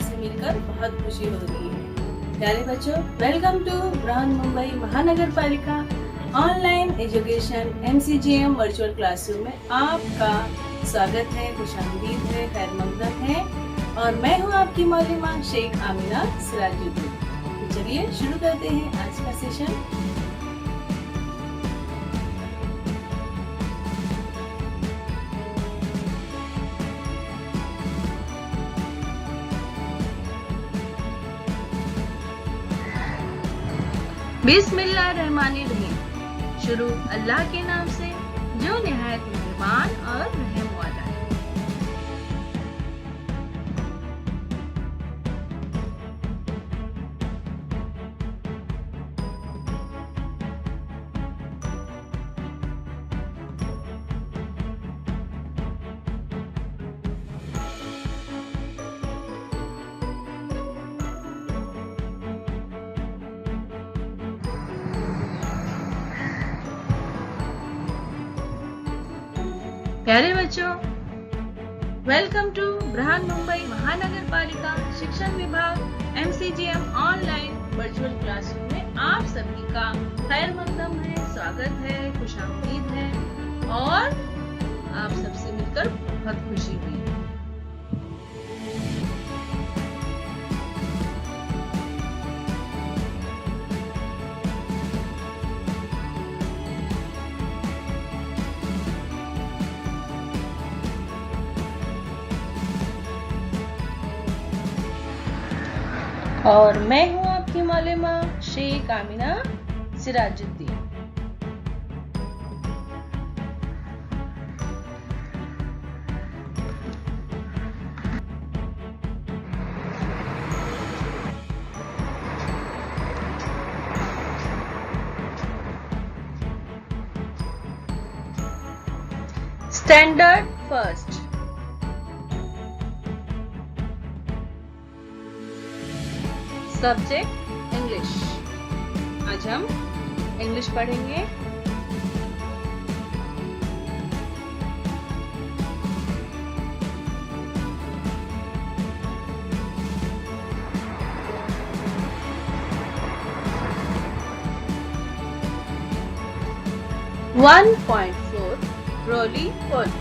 सबसे मिलकर बहुत खुशी हो रही है। प्यारे बच्चों, वेलकम टू बृहन्मुंबई महानगर पालिका online education MCGM virtual classroom में आपका स्वागत है, खुशामदीद है, खैर मकदम है और मैं हूँ आपकी मौलिमा शेख आमिना सिराजुद्दीन। तो चलिए शुरू करते हैं आज का सेशन। बिस्मिल्लाहिर्रहमानिर्रहीम। शुरू अल्लाह के नाम से जो निहायत मेहरबान और रहम वाला है। प्यारे बच्चों, वेलकम टू बृहन्मुंबई महानगर पालिका शिक्षण विभाग MCGM ऑनलाइन वर्चुअल क्लासरूम में आप सभी का खैर मकदम है, स्वागत है, खुशामदीद है और आप सबसे मिलकर बहुत खुशी हुई। और मैं हूँ आपकी Maulima Shaikh Amina Sirajuddin. Standard first. Subject English. आज हम इंग्लिश पढ़ेंगे। One 1.4 roly poly.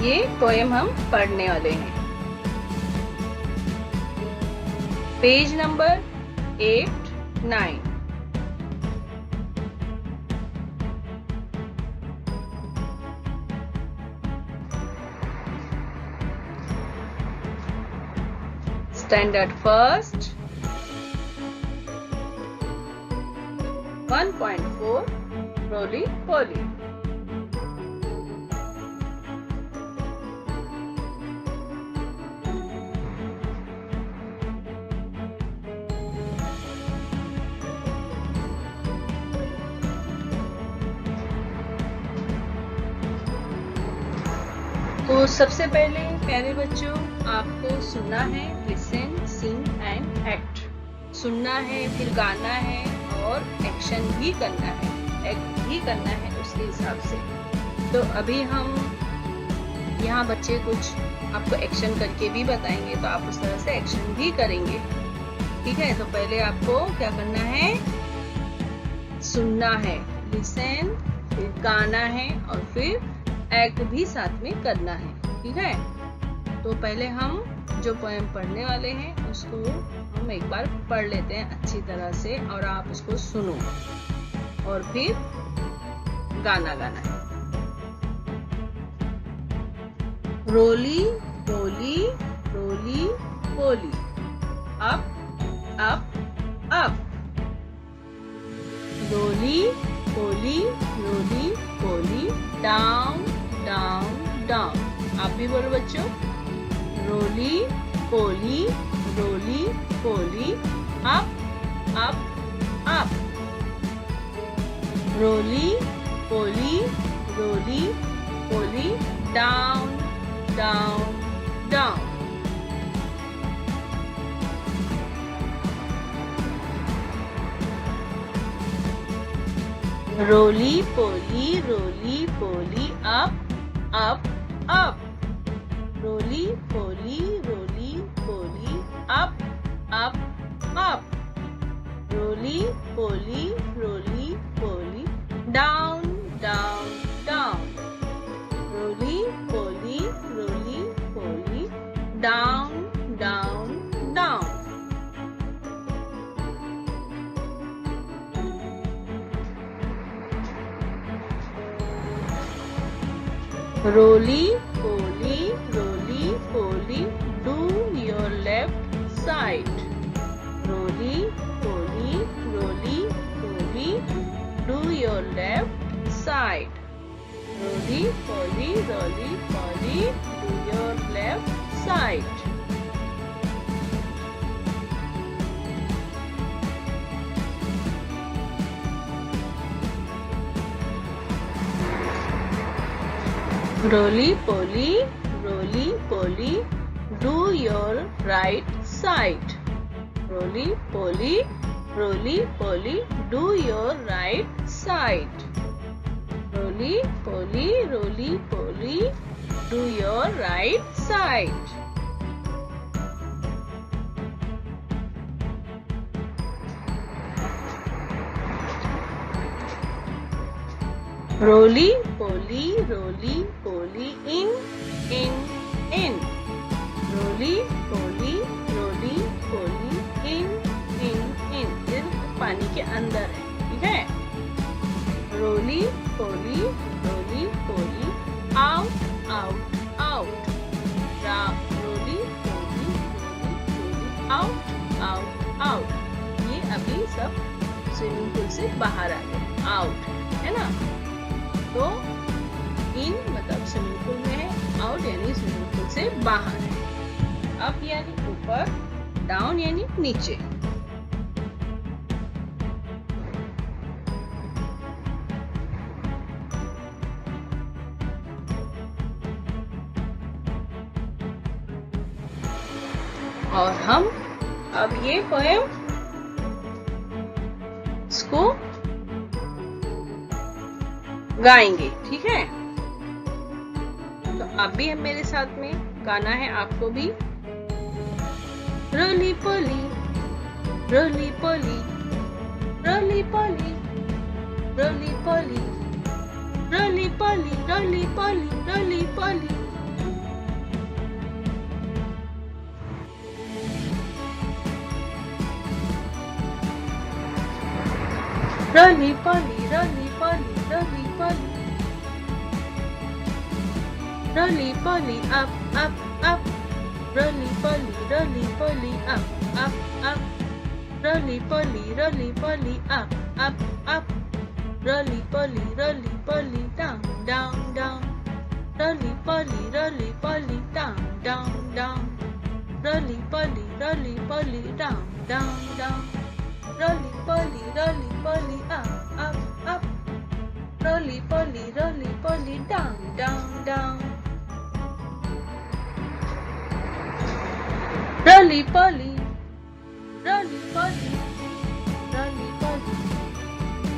ये पोएम हम पढ़ने वाले हैं। Page number 8, 9। Standard first 1.4 roly poly. तो सबसे पहले प्यारे बच्चों, आपको सुनना है, लिसन, सिंग एंड एक्ट। सुनना है, फिर गाना है और एक्शन भी करना है, एक्ट भी करना है उसके हिसाब से। तो अभी हम यहाँ बच्चे कुछ आपको एक्शन करके भी बताएंगे, तो आप उस तरह से एक्शन भी करेंगे। ठीक है, तो पहले आपको क्या करना है, सुनना है, लिसन, फिर गाना है और फिर एक्ट भी साथ में करना है। ठीक है, तो पहले हम जो पोएम पढ़ने वाले हैं उसको हम एक बार पढ़ लेते हैं अच्छी तरह से और आप उसको सुनो और फिर गाना गाना है। रोली पोली रोली पोली, अप अप अप। रोली पोली रोली पोली, डाउन डाउन डाउन। आप भी बोलो बच्चों, रोली पोली रोली पोली, up up up. Roli poli Roli poli, down down down. Roli poli Roli poli, up up up. Roli poli down, down, down. Roly poly, roly poly, do your left side. Roly poly, roly poly, do your left side. Roly poly, roly poly, do your left side. Roly poly, roly poly, do your right side. Roly poly, roly poly, do your right side. Roly poly, roly poly, do your right side. Roly poly, roly poly, in, in. Roly poly, roly poly, in. दिल पानी के अंदर है, ठीक है. Roly poly, roly poly, out, out, out. Roly poly, roly poly, out, out, out. ये अभी सब स्विमिंग पूल से बाहर आ गए, आउट है ना. तो इन मतलब स्विमिंग पूल में है, आउट यानी स्विमिंग पूल से बाहर है. अप यानी ऊपर, डाउन यानी नीचे. और हम अब ये पोएम इसको गाएंगे, ठीक है. तो आप भी मेरे साथ में गाना है आपको भी. रोली पोली, रोली पोली, रोली पोली, रोली पोली, रोली पोली, रोली पोली, रोली पोली. Roly poly, roly poly, roly poly. Roly poly, up, up, up. Roly poly, up, up, up. Roly poly, up, up, up. Roly poly, down, down, down. Roly poly, down, down, down. Roly poly, down, down, down. Roly poly, up, up, up. Roly poly, down, down, down. Roly poly, roly poly, roly poly,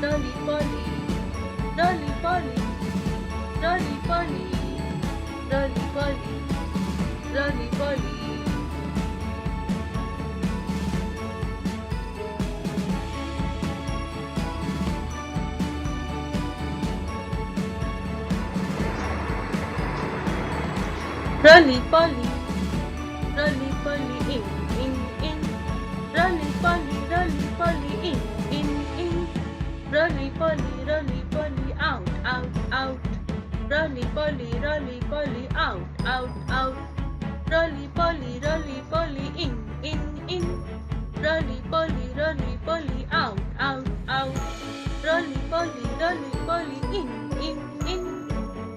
roly poly, roly poly, roly poly, roly poly, roly poly. Roly poly, in, in. Roly poly, in, in. Roly poly, out, out, out. Roly poly, out, out, out. Roly poly, in, in. Roly poly, out, out, out. Roly poly, in, in.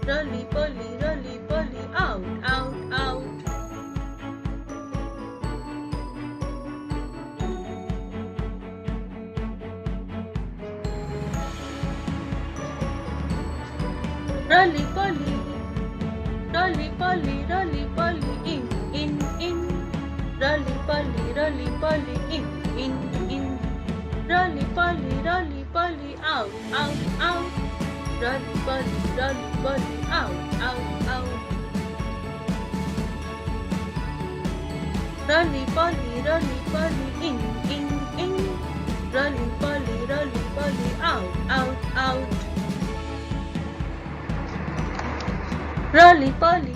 Roly poly, out, out, out. Roly poly, in, in. Roly poly, in, in. Roly poly, out, out, out. Roly poly, out, out, out. Roly poly, in, in. Roly poly, out, out, out. Roly poly,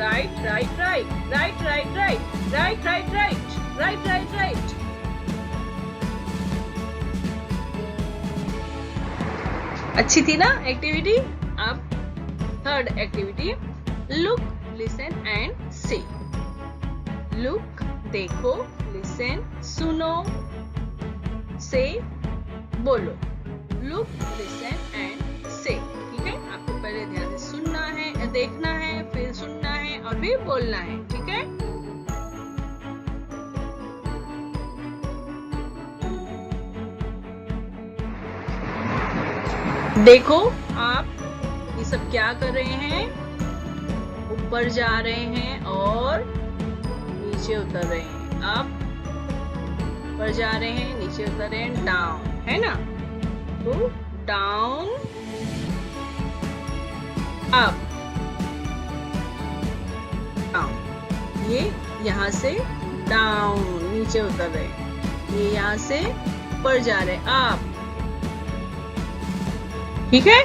Right, right, right. Right, right, right. Right, right, right. Right, right, right. अच्छी थी ना activity? अब third activity, look, listen and से। Look देखो, listen सुनो, से बोलो। Look, listen and से। ठीक है, आपको पहले ध्यान से सुनना है, देखना है, फिर सुनना है और फिर बोलना है। ठीक है, देखो आप ये सब क्या कर रहे हैं, ऊपर जा रहे हैं और नीचे उतर रहे हैं। आप ऊपर जा रहे हैं, नीचे उतर रहे हैं, डाउन, है ना? तो डाउन, अप, डाउन। ये यहाँ से डाउन, नीचे उतर रहे हैं। ये यहाँ से ऊपर जा रहे हैं, अप। ठीक है,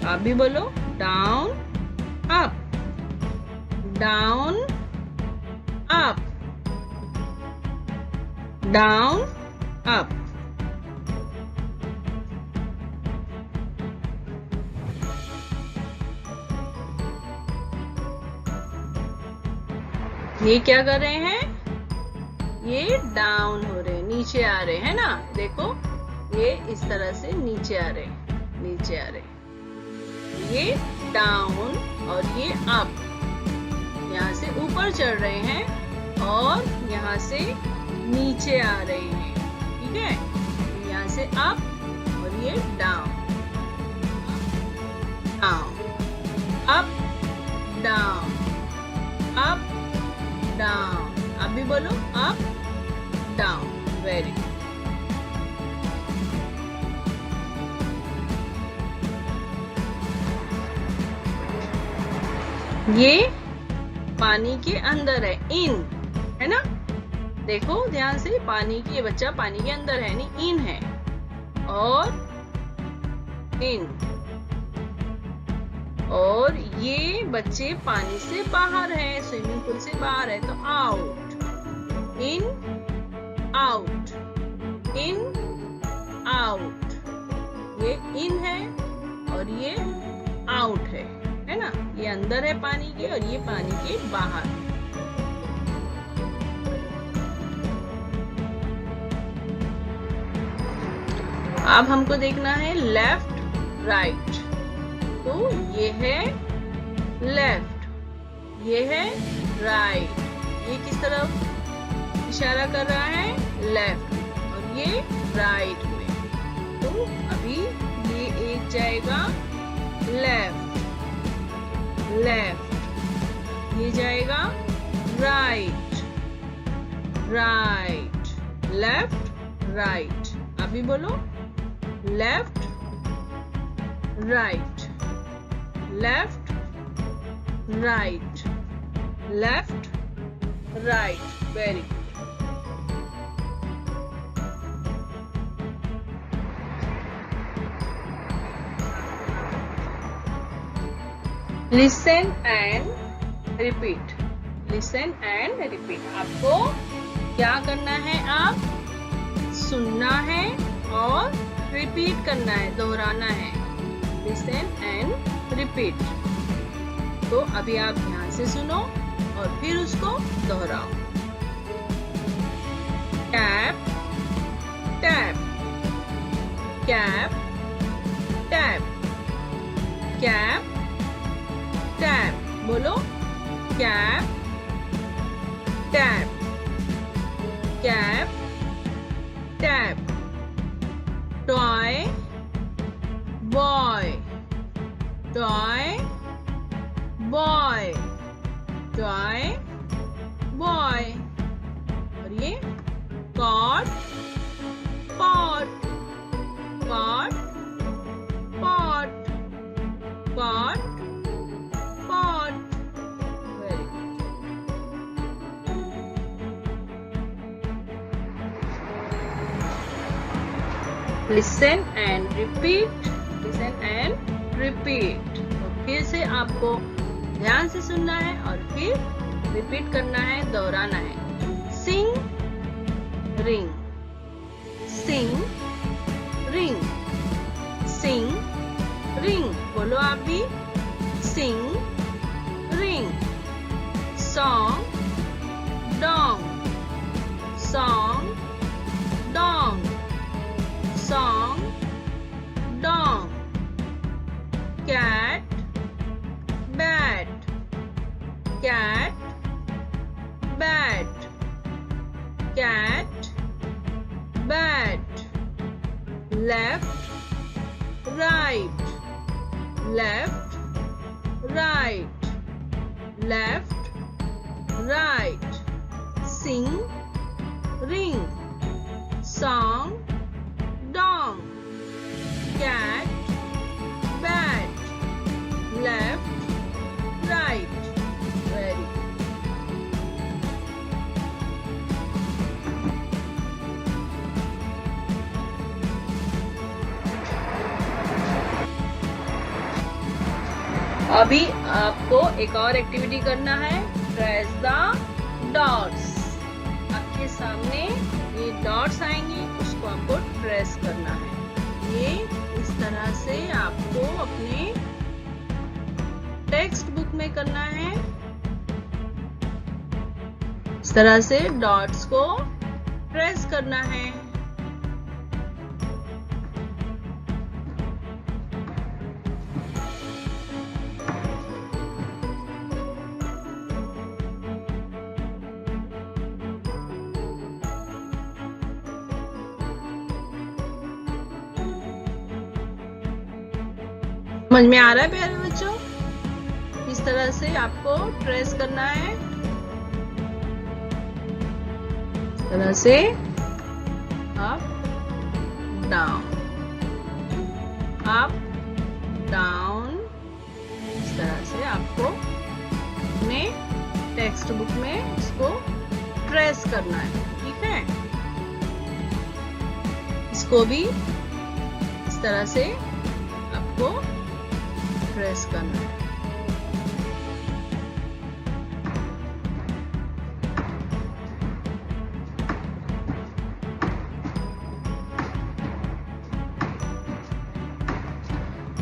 आप भी बोलो, down, up, down, up, down, up. ये क्या कर रहे हैं? ये डाउन हो रहे हैं, नीचे आ रहे हैं ना? देखो, ये इस तरह से नीचे आ रहे, नीचे आ रहे। ये डाउन और ये अप। यहाँ से ऊपर चढ़ रहे हैं और यहाँ से नीचे आ रहे हैं। ठीक है, यहाँ से अप और ये down, down, up, down, up, down. आप भी बोलो, अप, डाउन। Very good. ये पानी के अंदर है, इन, है ना? देखो ध्यान से, पानी की, ये बच्चा पानी के अंदर है, नहीं इन है, और इन। और ये बच्चे पानी से बाहर है, स्विमिंग पूल से बाहर है, तो आउट, इन, आउट, इन, आउट। ये इन है और ये आउट है ना? ये अंदर है पानी के और ये पानी के बाहर। अब हमको देखना है लेफ्ट, राइट। तो ये है लेफ्ट, ये है राइट। ये किस तरफ इशारा कर रहा है? लेफ्ट, और ये राइट में। तो अभी ये एक जाएगा लेफ्ट, लेफ्ट, ये जाएगा राइट, राइट, लेफ्ट, राइट। अभी बोलो, left, right, left, right, left, right. Very good. Listen and repeat, listen and repeat. आपको क्या करना है? आप सुनना है और रिपीट करना है, दोहराना है। Listen and repeat. तो अभी आप ध्यान से सुनो और फिर उसको दोहराओ। Tap, tap, cap, tap, cap, tap. बोलो, cap, tap, cap, tap. Toy, boy, toy, boy, toy, boy. और ये cot, pot, cot, pot, cot, pot. Very good. Listen and repeat, listen and repeat. फिर से आपको ध्यान से सुनना है और फिर रिपीट करना है, दोहराना है। Sing ring, sing ring, sing ring. बोलो आप भी, sing ring. Song dong, song dong, song dong. Cat bat, cat bat, cat bat. Left right, left right, left right. Sing ring, song dong, cat bat, left right. Very good. अभी आपको एक और activity करना है। Trace the dots. आपके सामने ये dots आएंगे, उसको आपको ट्रेस करना है। ये इस तरह से आपको अपने टेक्स्ट बुक में करना है। इस तरह से डॉट्स को ट्रेस करना है। समझ में आ रहा है प्यारे बच्चों? इस तरह से आपको ट्रेस करना है। इस तरह से अप डाउन, अप डाउन। इस तरह से आपको अपने टेक्स्ट बुक में इसको ट्रेस करना है। ठीक है, इसको भी इस तरह से आपको ट्रेस करना है।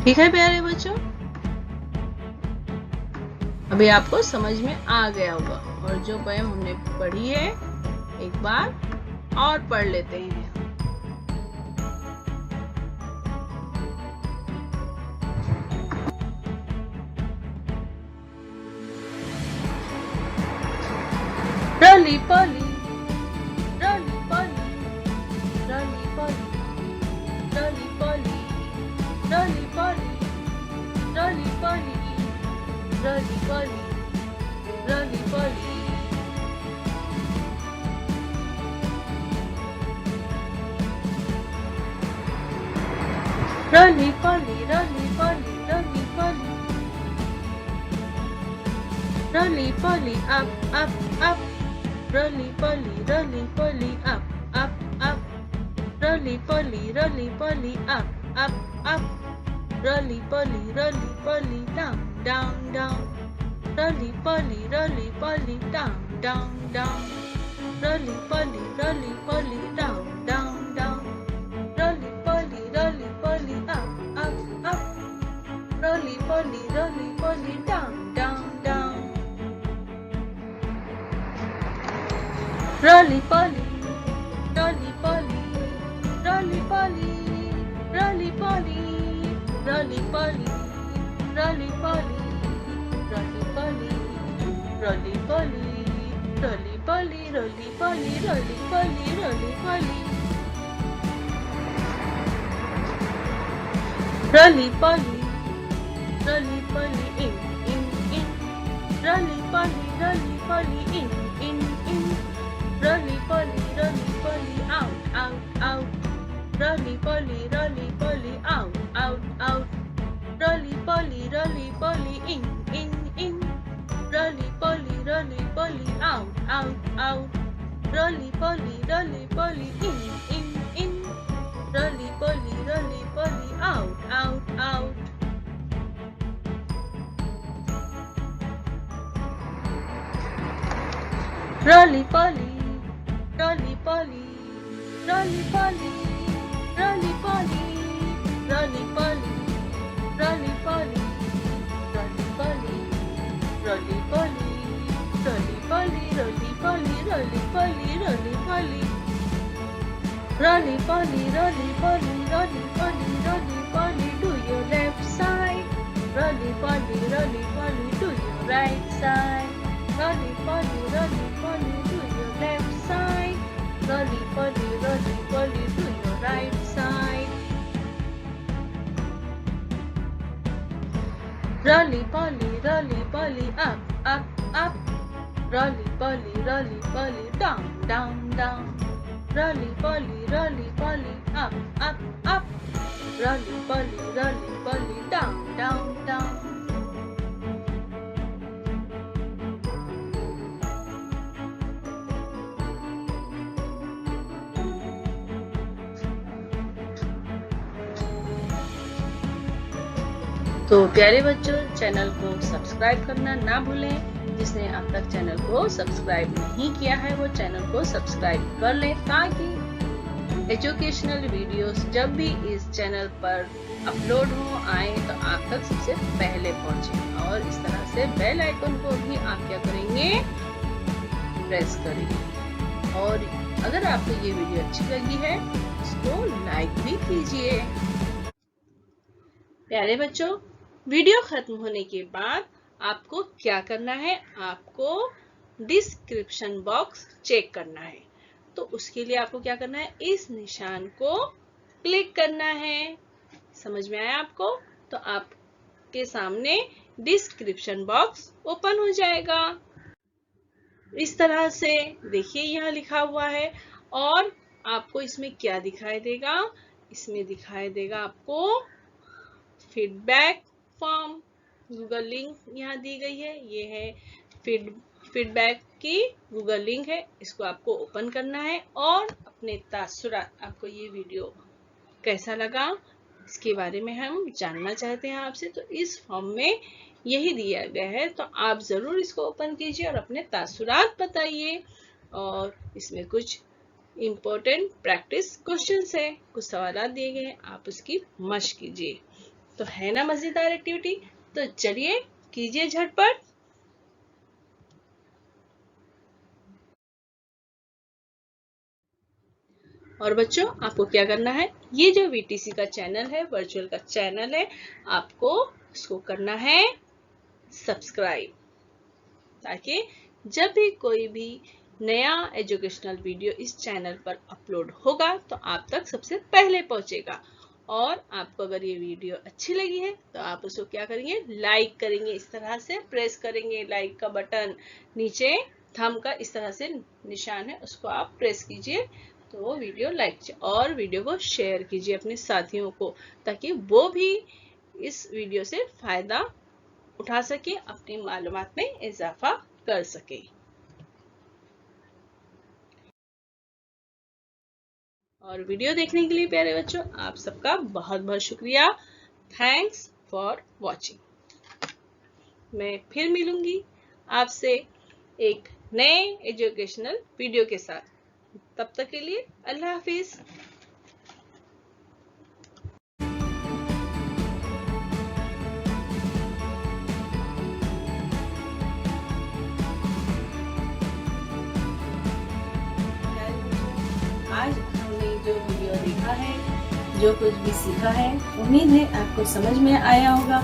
ठीक है प्यारे बच्चों, अभी आपको समझ में आ गया होगा। और जो पोएम हमने पढ़ी है एक बार और पढ़ लेते हैं। रली पली, रली पली, रली पली, रली पली, रली पली, रली पली, रली पली, रली पली। रली पली, रली पली, रली पली, रली पली, up, up, up. Roly poly, up, up, up. Roly poly, up, up, up. Roly poly, down, down, down. Roly poly, down, down, down. Roly poly, down, down, down. Roly poly, up, up, up. Roly poly, down, down, down. Roly poly, roly poly, roly poly, roly poly, roly poly, roly poly, roly poly, roly poly, roly poly, roly poly, roly poly, roly poly, roly poly, roly poly, in, roly poly, in, roly poly, out, out, out. Roly poly, out, out, out. Roly poly, in, in. Roly poly, out, out, out. Roly poly, in, in. Roly poly, out, out, out. Roly poly, roly poly, roly poly, roly poly, roly poly, roly poly, roly poly, roly poly, roly poly, roly poly, roly poly, roly poly, roly poly, roly poly, roly poly, roly poly, do your left side. Roly poly, do your right side. Roly poly, do your left side. Roly poly, do your right side. Roly poly, up, up, up. Roly poly, down, down, down. Roly poly, up, up, up. Roly poly, down, down, down. तो प्यारे बच्चों, channel को subscribe करना ना भूलें। जिसने अब तक चैनल को सब्सक्राइब नहीं किया है वो चैनल को सब्सक्राइब कर ले, ताकि एजुकेशनल वीडियोस जब भी इस चैनल पर अपलोड हो आए तो आप तक सबसे पहले पहुंचे। और इस तरह से बेल आइकन को भी आप क्या करेंगे, प्रेस करेंगे। और अगर आपको ये वीडियो अच्छी लगी है इसको लाइक भी कीजिए। प्यारे बच्चों, वीडियो खत्म होने के बाद आपको क्या करना है, आपको डिस्क्रिप्शन बॉक्स चेक करना है। तो उसके लिए आपको क्या करना है, इस निशान को क्लिक करना है। समझ में आया आपको? तो आपके सामने डिस्क्रिप्शन बॉक्स ओपन हो जाएगा। इस तरह से देखिए यहाँ लिखा हुआ है। और आपको इसमें क्या दिखाई देगा, इसमें दिखाई देगा आपको फीडबैक फॉर्म। गूगल लिंक यहाँ दी गई है, ये है फीडबैक की गूगल लिंक है। इसको आपको ओपन करना है और अपने तासुरात, आपको ये वीडियो कैसा लगा इसके बारे में हम जानना चाहते हैं आपसे। तो इस फॉर्म में यही दिया गया है, तो आप जरूर इसको ओपन कीजिए और अपने तासुरात बताइए। और इसमें कुछ इम्पोर्टेंट प्रैक्टिस क्वेश्चंस है, कुछ सवाल दिए गए हैं, आप उसकी मशक कीजिए। तो है ना मजेदार एक्टिविटी? तो चलिए कीजिए झटपट। और बच्चों, आपको क्या करना है, ये जो वीटीसी का चैनल है, वर्चुअल का चैनल है, आपको इसको करना है सब्सक्राइब, ताकि जब भी कोई भी नया एजुकेशनल वीडियो इस चैनल पर अपलोड होगा तो आप तक सबसे पहले पहुंचेगा। और आपको अगर ये वीडियो अच्छी लगी है तो आप उसको क्या करेंगे, लाइक करेंगे। इस तरह से प्रेस करेंगे लाइक का बटन, नीचे थंब का इस तरह से निशान है, उसको आप प्रेस कीजिए तो वो वीडियो लाइक कीजिए। और वीडियो को शेयर कीजिए अपने साथियों को, ताकि वो भी इस वीडियो से फायदा उठा सके, अपनी मालूमात में इजाफा कर सके। और वीडियो देखने के लिए प्यारे बच्चों आप सबका बहुत बहुत शुक्रिया। Thanks for watching. मैं फिर मिलूंगी आपसे एक नए एजुकेशनल वीडियो के साथ। तब तक के लिए अल्लाह हाफिज। आज हमने जो वीडियो देखा है, जो कुछ भी सीखा है, उम्मीद है आपको समझ में आया होगा।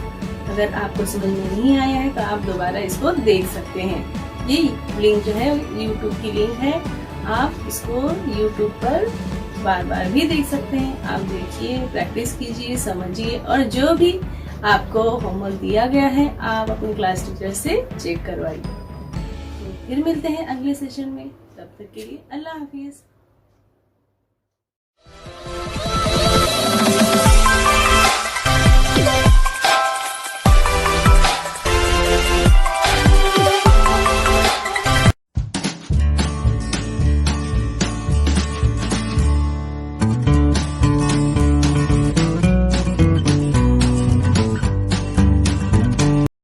अगर आपको समझ में नहीं आया है तो आप दोबारा इसको देख सकते हैं। ये लिंक जो है YouTube की लिंक है, आप इसको YouTube पर बार बार भी देख सकते हैं। आप देखिए, प्रैक्टिस कीजिए, समझिए, और जो भी आपको होमवर्क दिया गया है आप अपने क्लास टीचर से चेक करवाइए। तो फिर मिलते हैं अगले सेशन में, तब तक के लिए अल्लाह हाफिज।